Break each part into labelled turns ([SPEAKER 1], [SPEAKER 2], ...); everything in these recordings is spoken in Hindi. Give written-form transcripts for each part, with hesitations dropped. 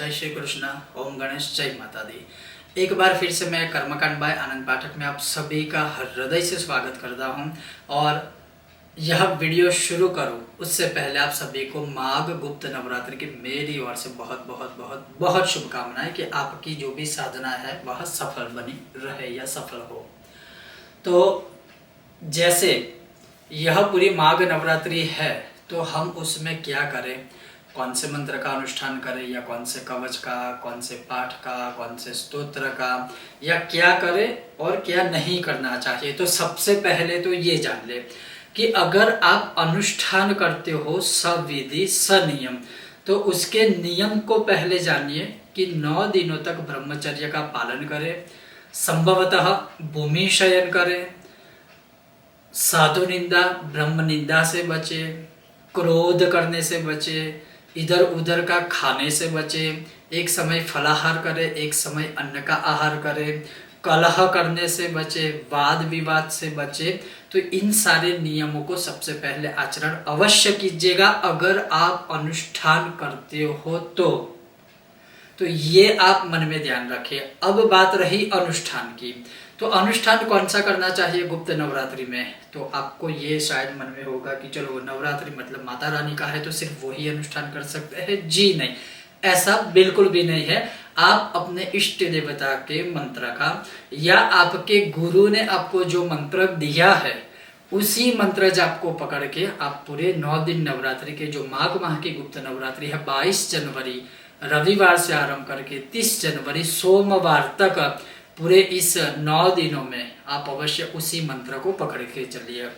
[SPEAKER 1] जय श्री कृष्ण। ओम गणेश, जय माता दी। एक बार फिर से मैं कर्मकांड बाय आनंद पाठक में आप सभी का हृदय से स्वागत करता हूं। और यह वीडियो शुरू करूं उससे पहले आप सभी को माघ गुप्त नवरात्रि की मेरी ओर से बहुत बहुत बहुत बहुत शुभकामनाएं कि आपकी जो भी साधना है वह सफल बनी रहे या सफल हो। तो जैसे यह पूरी माघ नवरात्रि है तो हम उसमें क्या करें, कौन से मंत्र का अनुष्ठान करें या कौन से कवच का, कौन से पाठ का, कौन से स्तोत्र का, या क्या करें और क्या नहीं करना चाहिए। तो सबसे पहले तो ये जान ले कि अगर आप अनुष्ठान करते हो सविधि सनियम, तो उसके नियम को पहले जानिए कि 9 दिनों तक ब्रह्मचर्य का पालन करें, संभवतः भूमि शयन करें, साधु निंदा ब्रह्म निंदा से बचे, क्रोध करने से बचे, इधर उधर का खाने से बचे, एक समय फलाहार करे, एक समय अन्न का आहार करे, कलह करने से बचे, वाद विवाद से बचे। तो इन सारे नियमों को सबसे पहले आचरण अवश्य कीजिएगा अगर आप अनुष्ठान करते हो तो ये आप मन में ध्यान रखें। अब बात रही अनुष्ठान की, तो अनुष्ठान कौन सा करना चाहिए गुप्त नवरात्रि में। तो आपको ये शायद मन में होगा कि चलो नवरात्रि मतलब माता रानी का है तो सिर्फ वही अनुष्ठान कर सकते हैं। जी नहीं, ऐसा बिल्कुल भी नहीं है। आप अपने इष्ट देवता के मंत्र का या आपके गुरु ने आपको जो मंत्र दिया है उसी मंत्र जाप को पकड़ के आप पूरे 9 दिन नवरात्रि के, जो माघ माह की गुप्त नवरात्रि है 22 जनवरी रविवार से आरंभ करके 30 जनवरी सोमवार तक, पूरे इस 9 दिनों में आप अवश्य उसी मंत्र को पकड़ के चलिए।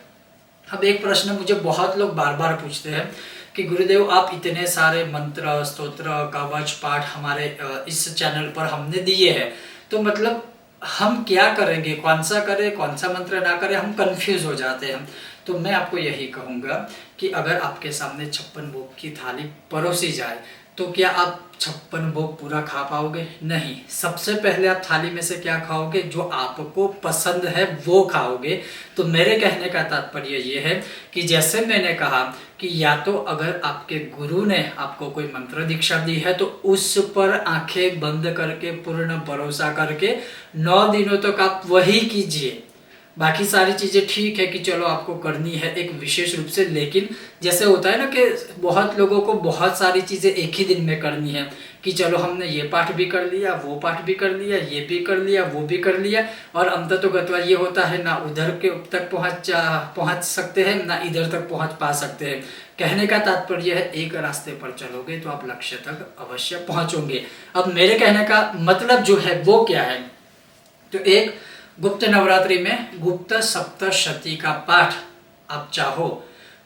[SPEAKER 1] अब एक प्रश्न मुझे बहुत लोग बार बार पूछते हैं कि गुरुदेव आप इतने सारे मंत्र, स्तोत्र, कवच, पाठ हमारे इस चैनल पर हमने दिए हैं, तो मतलब हम क्या करेंगे, कौन सा करें, कौन सा मंत्र ना करें, हम कंफ्यूज हो जाते हैं। तो मैं आपको यही कहूँगा कि अगर आपके सामने 56 भोग की थाली परोसी जाए तो क्या आप 56 भोग पूरा खा पाओगे? नहीं। सबसे पहले आप थाली में से क्या खाओगे, जो आपको पसंद है वो खाओगे। तो मेरे कहने का तात्पर्य ये है कि जैसे मैंने कहा कि या तो अगर आपके गुरु ने आपको कोई मंत्र दीक्षा दी है तो उस पर आंखें बंद करके पूर्ण भरोसा करके 9 दिनों तक आप वही कीजिए। बाकी सारी चीजें ठीक है कि चलो आपको करनी है एक विशेष रूप से, लेकिन जैसे होता है ना कि बहुत लोगों को बहुत सारी चीजें एक ही दिन में करनी है कि चलो हमने ये पाठ भी कर लिया, वो पाठ भी कर लिया, ये भी कर लिया, वो भी कर लिया, और अंततोगत्वा ये होता है ना उधर के तक पहुंच सकते हैं ना इधर तक पहुंच पा सकते हैं। कहने का तात्पर्य है एक रास्ते पर चलोगे तो आप लक्ष्य तक अवश्य पहुंचोगे। अब मेरे कहने का मतलब जो है वो क्या है, तो एक गुप्त नवरात्रि में गुप्त सप्तशती का पाठ आप चाहो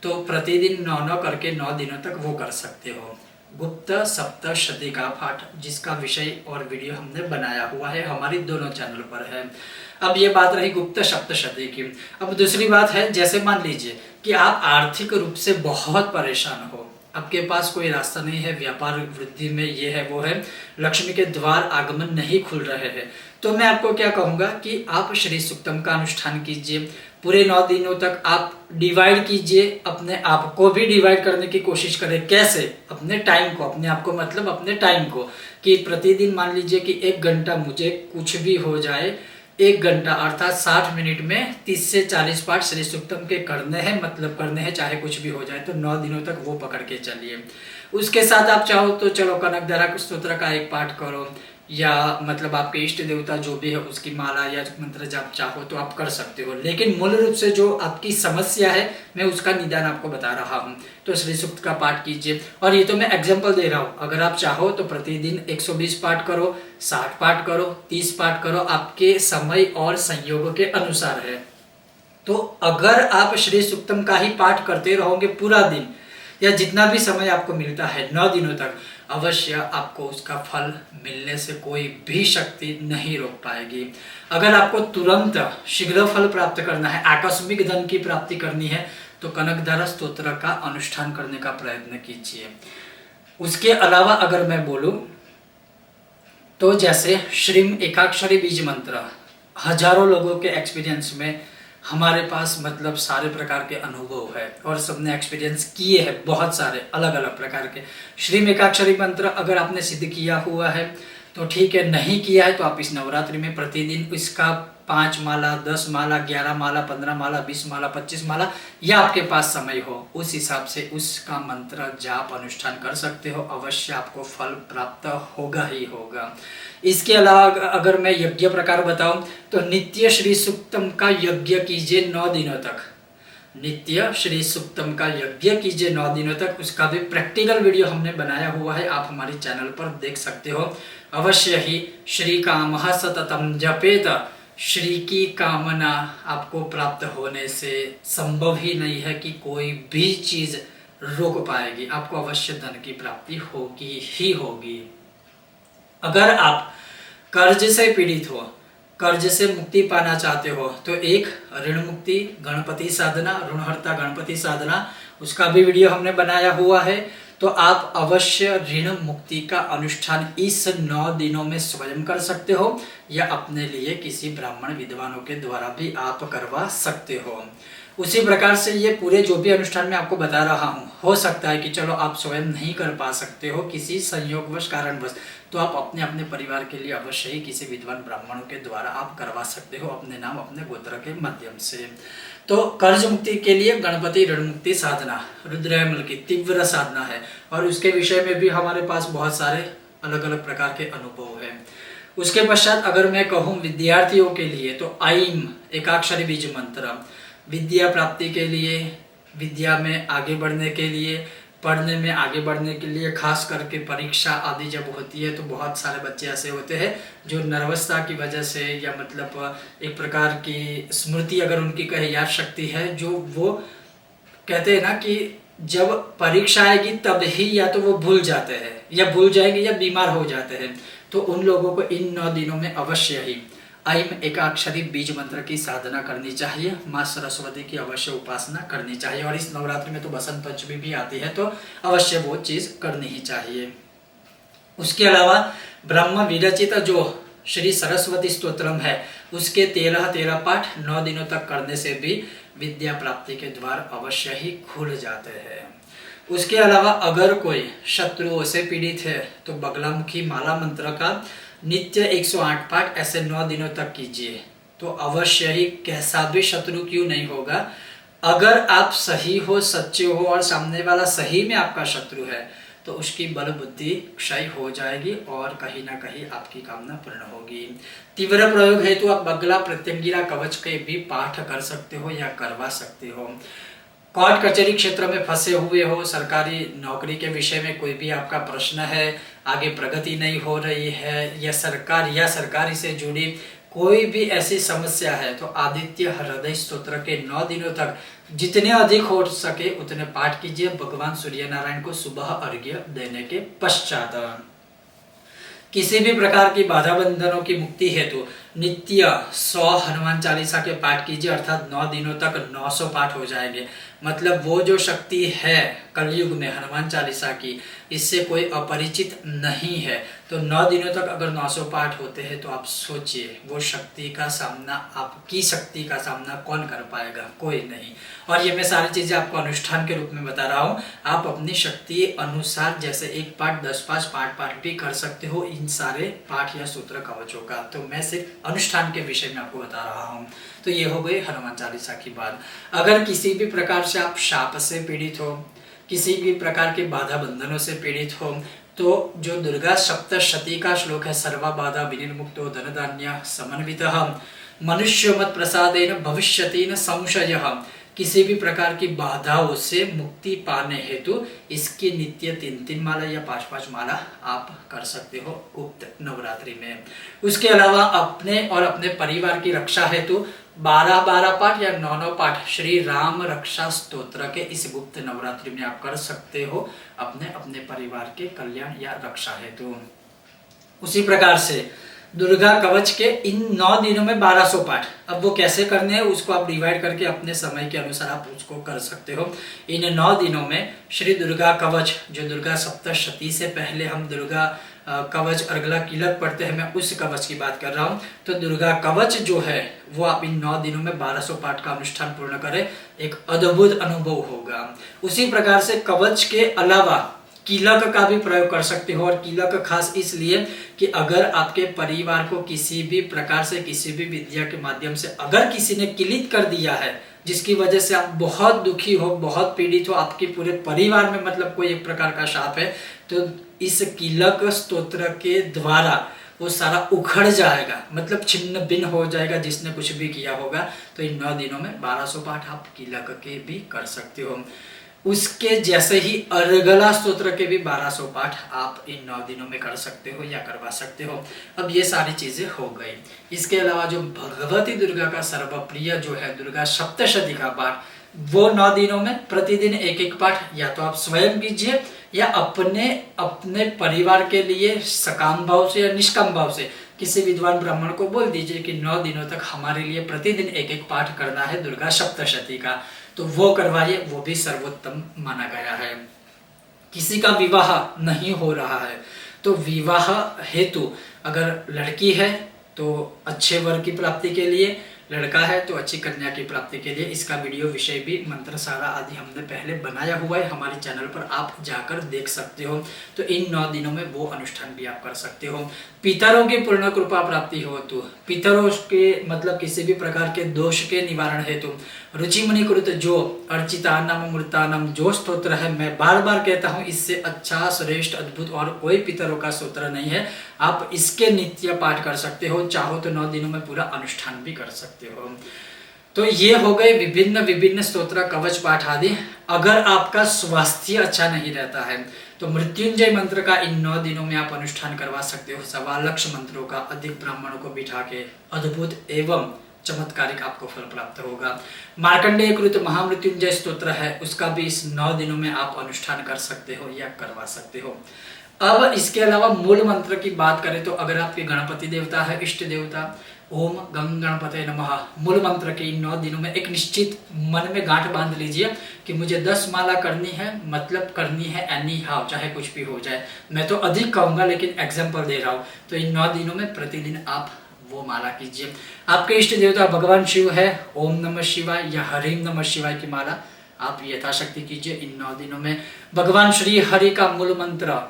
[SPEAKER 1] तो प्रतिदिन 9 करके 9 दिनों तक वो कर सकते हो। गुप्त सप्तशती का पाठ जिसका विषय और वीडियो हमने बनाया हुआ है, हमारी दोनों चैनल पर है। अब ये बात रही गुप्त सप्तशती की। अब दूसरी बात है, जैसे मान लीजिए कि आप आर्थिक रूप से बहुत परेशान हो, आपके पास कोई रास्ता नहीं है, व्यापार वृद्धि में ये है वो है, लक्ष्मी के द्वार आगमन नहीं खुल रहे हैं, तो मैं आपको क्या कहूँगा कि आप श्री सूक्तम का अनुष्ठान कीजिए। पूरे 9 दिनों तक आप डिवाइड कीजिए, अपने आप को भी डिवाइड करने की कोशिश करें। कैसे? अपने टाइम को, अपने आप को मतलब अपने टाइम को, कि प्रतिदिन मान लीजिए कि 1 घंटा मुझे कुछ भी हो जाए, 1 घंटा अर्थात 60 मिनट में 30 से 40 पाठ श्री सूक्तम के करने हैं, मतलब करने हैं चाहे कुछ भी हो जाए। तो 9 दिनों तक वो पकड़ के चलिए। उसके साथ आप चाहो तो चलो कनकधारा स्तोत्र का एक पाठ करो, या मतलब आपके इष्ट देवता जो भी है उसकी माला या मंत्र जाप चाहो तो आप कर सकते हो। लेकिन मूल रूप से जो आपकी समस्या है मैं उसका निदान आपको बता रहा हूँ। तो श्री सूक्त का पाठ कीजिए, और ये तो मैं एग्जांपल दे रहा हूँ। अगर आप चाहो तो प्रतिदिन 120 पाठ करो, 60 पाठ करो, 30 पाठ करो, आपके समय और संयोग के अनुसार है। तो अगर आप श्री सूक्तम का ही पाठ करते रहोगे पूरा दिन या जितना भी समय आपको मिलता है 9 दिनों तक, अवश्य आपको उसका फल मिलने से कोई भी शक्ति नहीं रोक पाएगी। अगर आपको तुरंत शीघ्र फल प्राप्त करना है, आकस्मिक धन की प्राप्ति करनी है, तो कनकधारा स्तोत्र का अनुष्ठान करने का प्रयत्न कीजिए। उसके अलावा अगर मैं बोलूं तो जैसे श्रीम एकाक्षरी बीज मंत्र हजारों लोगों के एक्सपीरियंस में हमारे पास मतलब सारे प्रकार के अनुभव है और सबने एक्सपीरियंस किए हैं बहुत सारे अलग अलग प्रकार के। श्री एकाक्षरी मंत्र अगर आपने सिद्ध किया हुआ है तो ठीक है, नहीं किया है तो आप इस नवरात्रि में प्रतिदिन इसका 5 माला, 10 माला, 11 माला, 15 माला, 20 माला, 25 माला या आपके पास समय हो उस हिसाब से उसका मंत्र जाप अनुष्ठान कर सकते हो। अवश्य आपको फल प्राप्त होगा ही होगा। इसके अलावा अगर मैं यज्ञ प्रकार बताऊं तो नित्य श्री सूक्तम का यज्ञ कीजिए 9 दिनों तक। नित्य श्री सूक्तम का यज्ञ कीजिए 9 दिनों तक। उसका भी प्रैक्टिकल वीडियो हमने बनाया हुआ है, आप हमारे चैनल पर देख सकते हो। अवश्य ही श्री कामः सततम जपेत, श्री की कामना आपको प्राप्त होने से संभव ही नहीं है कि कोई भी चीज रोक पाएगी। आपको अवश्य धन की प्राप्ति होगी ही होगी। अगर आप कर्ज से पीड़ित हो, कर्ज से मुक्ति पाना चाहते हो तो एक ऋण मुक्ति गणपति साधना, ऋणहर्ता गणपति साधना, उसका भी वीडियो हमने बनाया हुआ है। तो आप अवश्य ऋण मुक्ति का अनुष्ठान इस 9 दिनों में स्वयं कर सकते हो या अपने लिए किसी ब्राह्मण विद्वानों के द्वारा भी आप करवा सकते हो। उसी प्रकार से ये पूरे जो भी अनुष्ठान मैं आपको बता रहा हूँ, हो सकता है कि चलो आप स्वयं नहीं कर पा सकते हो किसी संयोगवश कारणवश, तो आप अपने अपने परिवार के लिए अवश्य ही किसी विद्वान ब्राह्मणों के द्वारा आप करवा सकते हो अपने नाम अपने गोत्र के माध्यम से। तो कर्ज मुक्ति के लिए गणपति ऋण मुक्ति साधना रुद्रयामल की तीव्र साधना है और उसके विषय में भी हमारे पास बहुत सारे अलग अलग प्रकार के अनुभव हैं। उसके पश्चात अगर मैं कहूँ विद्यार्थियों के लिए तो ऐम एकाक्षरी बीज मंत्र विद्या प्राप्ति के लिए, विद्या में आगे बढ़ने के लिए, पढ़ने में आगे बढ़ने के लिए, खास करके परीक्षा आदि जब होती है तो बहुत सारे बच्चे ऐसे होते हैं जो नर्वसता की वजह से या मतलब एक प्रकार की स्मृति अगर उनकी कहे याद शक्ति है, जो वो कहते हैं ना कि जब परीक्षा आएगी तब ही या तो वो भूल जाते हैं या भूल जाएंगे या बीमार हो जाते हैं। तो उन लोगों को इन 9 दिनों में अवश्य ही ऐम एकाक्षरी बीज मंत्र की साधना करनी चाहिए, माँ सरस्वती की अवश्य उपासना करनी चाहिए। और इस नवरात्रि में तो बसंत पंचमी भी आती है तो अवश्य वो चीज करनी ही चाहिए। उसके अलावा ब्रह्म विरचित जो श्री सरस्वती स्तोत्रम है उसके 13 पाठ 9 दिनों तक करने से भी विद्या प्राप्ति के द्वार अवश्य ही खुल जाते हैं। उसके अलावा अगर कोई शत्रुओं से पीड़ित है तो बगलामुखी माला मंत्र का नित्य 108 पाठ ऐसे 9 दिनों तक कीजिए तो अवश्य ही कैसा भी शत्रु क्यों नहीं होगा। अगर आप सही हो, सच्चे हो और सामने वाला सही में आपका शत्रु है तो उसकी बल बुद्धि क्षय हो जाएगी और कहीं ना कहीं आपकी कामना पूर्ण होगी। तीव्र प्रयोग हेतु आप बगला प्रत्यंगिरा कवच के भी पाठ कर सकते हो या करवा सकते हो। कोर्ट कचहरी क्षेत्र में फंसे हुए हो, सरकारी नौकरी के विषय में कोई भी आपका प्रश्न है, आगे प्रगति नहीं हो रही है या सरकारी से जुड़ी कोई भी ऐसी समस्या है तो आदित्य हृदय स्तोत्र के 9 दिनों तक जितने अधिक हो सके उतने पाठ कीजिए भगवान सूर्य नारायण को सुबह अर्घ्य देने के पश्चात। किसी भी प्रकार की बाधा बंधनों की मुक्ति हेतु नित्य 100 हनुमान चालीसा के पाठ कीजिए, अर्थात 9 दिनों तक 900 पाठ हो जाएंगे। मतलब वो जो शक्ति है कलयुग में हनुमान चालीसा की, इससे कोई अपरिचित नहीं है। तो 9 दिनों तक अगर 900 पाठ होते हैं तो आप सोचिए वो शक्ति का सामना, आपकी शक्ति का सामना कौन कर पाएगा? कोई नहीं। और ये मैं सारी चीजें आपको अनुष्ठान के रूप में बता रहा हूँ, आप अपनी शक्ति अनुसार जैसे 1 पाठ 10 पाठ भी कर सकते हो इन सारे पाठ या सूत्र कवचों का। तो मैं सिर्फ अनुष्ठान के विषय में आपको बता रहा हूँ। तो ये हो गई हनुमान चालीसा की बात। अगर किसी भी प्रकार से आप शाप से पीड़ित हो, किसी भी प्रकार के बाधा बंधनों से पीड़ित हो तो जो दुर्गा सप्तशती का श्लोक है, सर्वा बाधा विनिर्मुक्तो धन धान्य समन्वितः मनुष्य मत प्रसादेन भविष्यति न संशयः, किसी भी प्रकार की बाधाओं से मुक्ति पाने हेतु इसकी नित्य 3 माला या 5 माला आप कर सकते हो गुप्त नवरात्रि में। उसके अलावा अपने और अपने परिवार की रक्षा हेतु 12 पाठ या 9 पाठ श्री राम रक्षा स्तोत्र के इस गुप्त नवरात्रि में आप कर सकते हो अपने अपने परिवार के कल्याण या रक्षा हेतु। उसी प्रकार से दुर्गा कवच के इन 9 दिनों में 1200 पाठ, अब वो कैसे करने हैं उसको आप डिवाइड करके अपने समय के अनुसार आप उसको कर सकते हो। इन 9 दिनों में श्री दुर्गा कवच जो दुर्गा सप्तशती से पहले हम दुर्गा कवच अर्गला कीलक पढ़ते हैं, मैं उस कवच की बात कर रहा हूँ। तो दुर्गा कवच जो है वो आप इन 9 दिनों में 1200 पाठ का अनुष्ठान पूर्ण करें, एक अद्भुत अनुभव होगा। उसी प्रकार से कवच के अलावा कीलक का भी प्रयोग कर सकते हो, और कीलक खास इसलिए कि अगर आपके परिवार को किसी भी प्रकार से किसी भी विद्या के माध्यम से अगर किसी ने किलित कर दिया है, जिसकी वजह से आप बहुत दुखी हो, बहुत पीड़ित हो, आपके पूरे परिवार में मतलब कोई एक प्रकार का शाप है, तो इस कीलक स्तोत्र के द्वारा वो सारा उखड़ जाएगा, मतलब छिन्न भिन्न हो जाएगा जिसने कुछ भी किया होगा। तो इन 9 दिनों में 1200 पाठ आप कीलक के भी कर सकते हो। उसके जैसे ही अर्गला स्तोत्र के भी 1200 पाठ आप इन 9 दिनों में कर सकते हो या करवा सकते हो। अब ये सारी चीजें हो गई। इसके अलावा जो भगवती दुर्गा का सर्वप्रिय जो है दुर्गा सप्तशती का पाठ, वो 9 दिनों में प्रतिदिन एक एक पाठ या तो आप स्वयं कीजिए या अपने परिवार के लिए सकाम भाव से या निष्काम भाव से किसी विद्वान ब्राह्मण को बोल दीजिए कि 9 दिनों तक हमारे लिए प्रतिदिन एक एक पाठ करना है दुर्गा सप्तशती का, तो वो करवाइए, वो भी सर्वोत्तम माना गया है। किसी का विवाह नहीं हो रहा है तो विवाह हेतु अगर लड़की है तो अच्छे वर की प्राप्ति के लिए, लड़का है तो अच्छी कन्या की प्राप्ति के लिए, इसका वीडियो विषय भी मंत्र सारा आदि हमने पहले बनाया हुआ है हमारे चैनल पर, आप जाकर देख सकते हो। तो इन 9 दिनों में वो अनुष्ठान भी आप कर सकते हो। पितरों की पूर्ण कृपा प्राप्ति हो तो पितरों के मतलब किसी भी प्रकार के दोष के निवारण हेतु रुचि मुनि कृत जो अर्चिता नाम मृतानम जो स्तोत्र है, मैं बार बार कहता हूँ इससे अच्छा श्रेष्ठ अद्भुत और कोई पितरों का स्तोत्र नहीं है। आप इसके नित्य पाठ कर सकते हो, चाहो तो 9 दिनों में पूरा अनुष्ठान भी कर सकते हो। तो ये हो गए विभिन्न विभिन्न स्तोत्र कवच पाठ आदि। अगर आपका स्वास्थ्य अच्छा नहीं रहता है तो मृत्युंजय मंत्र का इन 9 दिनों में आप अनुष्ठान करवा सकते हो। 1.25 लाख मंत्रों का अधिक ब्राह्मणों को बिठा के अद्भुत एवं चमत्कारिक आपको फल प्राप्त होगा। मार्कंडेय कृत महामृत्युंजय स्तोत्र है, उसका भी इस 9 दिनों में आप अनुष्ठान कर सकते हो या करवा सकते हो। अब इसके अलावा मूल मंत्र की बात करें तो अगर आपके गणपति देवता है, इष्ट देवता, ओम गंग गणपते नमः मूल मंत्र के इन 9 दिनों में एक निश्चित मन में गांठ बांध लीजिए कि मुझे 10 माला करनी है, मतलब करनी है एनी हाउ, चाहे कुछ भी हो जाए। मैं तो अधिक कहूंगा लेकिन एग्जाम्पल दे रहा हूँ। तो इन 9 दिनों में प्रतिदिन आप वो माला कीजिए। आपके इष्ट देवता भगवान शिव है, ओम नमः शिवाय या हरिम नमः शिवाय की माला आप यथाशक्ति कीजिए इन 9 दिनों में। भगवान श्री हरि का मूल मंत्र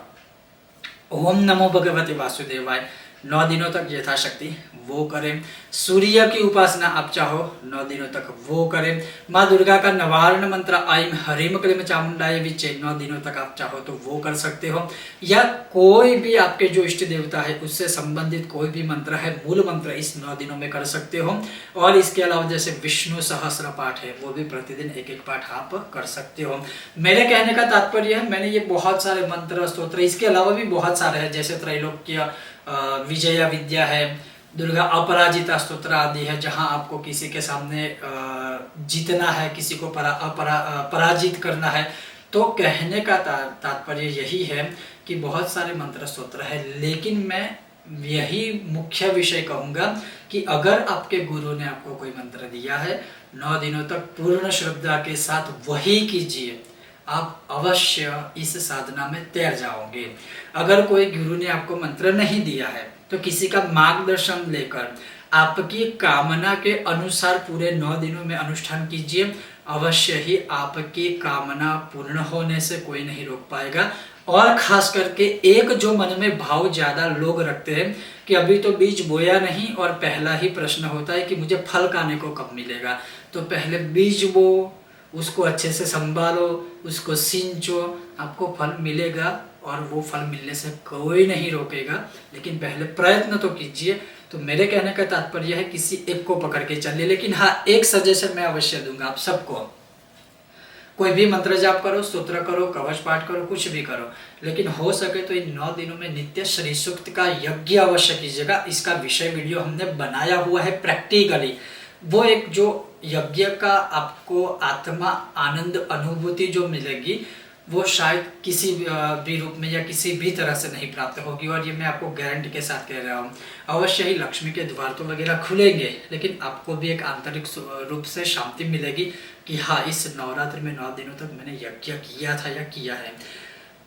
[SPEAKER 1] ओम नमो भगवते वासुदेवाय 9 दिनों तक यथाशक्ति वो करें। सूर्य की उपासना आप चाहो 9 दिनों तक वो करें। माँ दुर्गा का नवारण मंत्र आइम हरिम क्लीम चामुंडाय विचे 9 दिनों तक आप चाहो तो वो कर सकते हो, या कोई भी आपके जो इष्ट देवता है उससे संबंधित कोई भी मंत्र है, मूल मंत्र इस 9 दिनों में कर सकते हो। और इसके अलावा जैसे विष्णु सहस्त्र पाठ है वो भी प्रतिदिन एक एक पाठ आप कर सकते हो। मेरे कहने का तात्पर्य है, मैंने ये बहुत सारे मंत्र स्तोत्र इसके अलावा भी बहुत सारे हैं, जैसे त्रैलोक्य विजया विद्या है, दुर्गा अपराजिता स्तोत्र आदि है, जहां आपको किसी के सामने जीतना है, किसी को पराजित करना है। तो कहने का तात्पर्य यही है कि बहुत सारे मंत्र स्तोत्र है, लेकिन मैं यही मुख्य विषय कहूंगा कि अगर आपके गुरु ने आपको कोई मंत्र दिया है 9 दिनों तक पूर्ण श्रद्धा के साथ वही कीजिए, आप अवश्य इस साधना में तैर जाओगे। अगर कोई गुरु ने आपको मंत्र नहीं दिया है तो किसी का मार्गदर्शन लेकर आपकी कामना के अनुसार पूरे 9 दिनों में अनुष्ठान कीजिए, अवश्य ही आपकी कामना पूर्ण होने से कोई नहीं रोक पाएगा। और खास करके एक जो मन में भाव ज्यादा लोग रखते हैं कि अभी तो बीज बोया नहीं और पहला ही प्रश्न होता है कि मुझे फल खाने को कब मिलेगा, तो पहले बीज बो, उसको अच्छे से संभालो, उसको सींचो, आपको फल मिलेगा और वो फल मिलने से कोई नहीं रोकेगा, लेकिन पहले प्रयत्न तो कीजिए। तो मेरे कहने का तात्पर्य है किसी एक को पकड़ के चलिए, लेकिन हाँ एक सजेशन मैं अवश्य दूंगा आप सबको, कोई भी मंत्र जाप करो, स्तोत्र करो, कवच पाठ करो, कुछ भी करो, लेकिन हो सके तो इन 9 दिनों में नित्य श्री सूक्त का यज्ञ अवश्य कीजिएगा। इसका विषय वीडियो हमने बनाया हुआ है प्रैक्टिकली, वो एक जो यज्ञ का आपको आत्मा आनंद अनुभूति जो मिलेगी वो शायद किसी भी रूप में या किसी भी तरह से नहीं प्राप्त होगी। और ये मैं आपको गारंटी के साथ कह रहा हूँ, अवश्य ही लक्ष्मी के द्वार तो वगैरह खुलेंगे, लेकिन आपको भी एक आंतरिक रूप से शांति मिलेगी कि हाँ इस नवरात्रि में 9 दिनों तक मैंने यज्ञ किया था या किया है।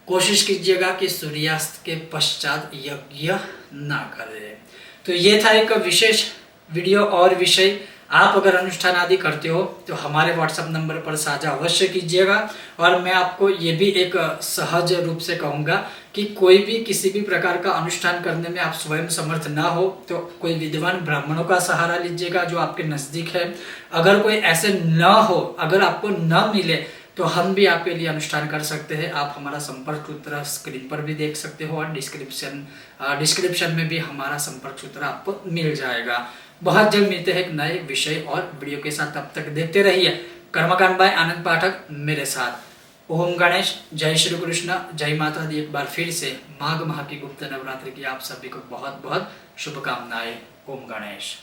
[SPEAKER 1] कोशिश कीजिएगा कि सूर्यास्त के पश्चात यज्ञ ना करें। तो ये था एक विशेष वीडियो और विषय। आप अगर अनुष्ठान आदि करते हो तो हमारे व्हाट्सएप नंबर पर साझा अवश्य कीजिएगा। और मैं आपको ये भी एक सहज रूप से कहूँगा कि कोई भी किसी भी प्रकार का अनुष्ठान करने में आप स्वयं समर्थ ना हो तो कोई विद्वान ब्राह्मणों का सहारा लीजिएगा जो आपके नज़दीक है। अगर कोई ऐसे न हो, अगर आपको न मिले तो हम भी आपके लिए अनुष्ठान कर सकते हैं। आप हमारा संपर्क सूत्र स्क्रीन पर भी देख सकते हो और डिस्क्रिप्शन में भी हमारा संपर्क सूत्र आपको मिल जाएगा। बहुत जल्द मिलते हैं एक नए विषय और वीडियो के साथ। तब तक देखते रहिए कर्मकांड बाय आनंद पाठक मेरे साथ। ओम गणेश, जय श्री कृष्ण, जय माता दी। एक बार फिर से माघ माह की गुप्त नवरात्रि की आप सभी को बहुत बहुत शुभकामनाएं। ओम गणेश।